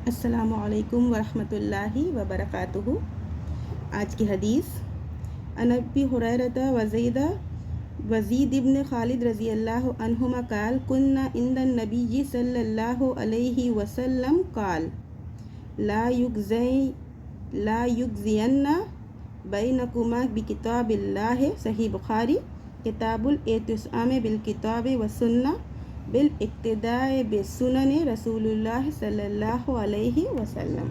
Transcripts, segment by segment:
السلام علیکم ورحمۃ اللہ وبرکاتہ۔ آج کی حدیث عن ابی ہریرۃ وزید بن خالد رضی اللہ عنہما قال كنا عند النبی صلی اللہ علیہ وسلم قال لا یجزین بینکما بکتاب اللہ، صحیح بخاری۔ کتاب الاعتصام بالکتاب والسنہ بالاقتداء بسنن رسول اللہ صلی اللہ علیہ وسلم۔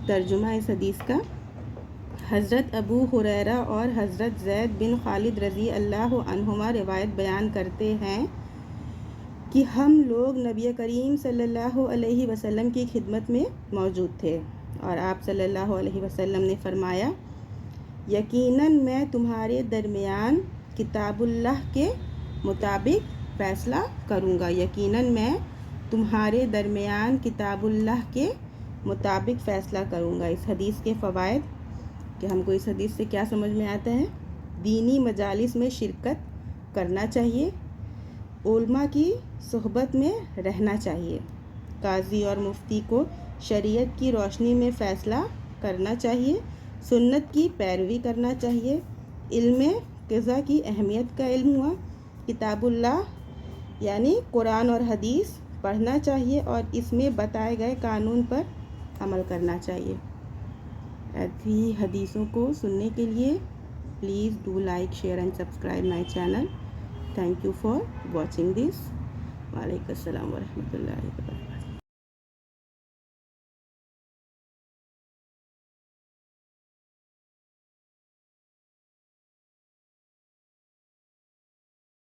ترجمہ اس حدیث کا، حضرت ابو ہریرہ اور حضرت زید بن خالد رضی اللہ عنہما روایت بیان کرتے ہیں کہ ہم لوگ نبی کریم صلی اللہ علیہ وسلم کی خدمت میں موجود تھے اور آپ صلی اللہ علیہ وسلم نے فرمایا، یقیناً میں تمہارے درمیان کتاب اللہ کے مطابق فیصلہ کروں گا۔ یقیناً میں تمہارے درمیان کتاب اللہ کے مطابق فیصلہ کروں گا۔ اس حدیث کے فوائد کہ ہم کو اس حدیث سے کیا سمجھ میں آتا ہے؟ دینی مجالس میں شرکت کرنا چاہیے، علماء کی صحبت میں رہنا چاہیے، قاضی اور مفتی کو شریعت کی روشنی میں فیصلہ کرنا چاہیے، سنت کی پیروی کرنا چاہیے، علم قضا کی اہمیت کا علم ہوا، کتاب اللہ یعنی قرآن اور حدیث پڑھنا چاہیے اور اس میں بتائے گئے قانون پر عمل کرنا چاہیے۔ ایسی حدیثوں کو سننے کے لیے please do like, share and subscribe my channel. Thank you for watching this. وعلیکم السلام ورحمۃ اللہ وبرکاتہ۔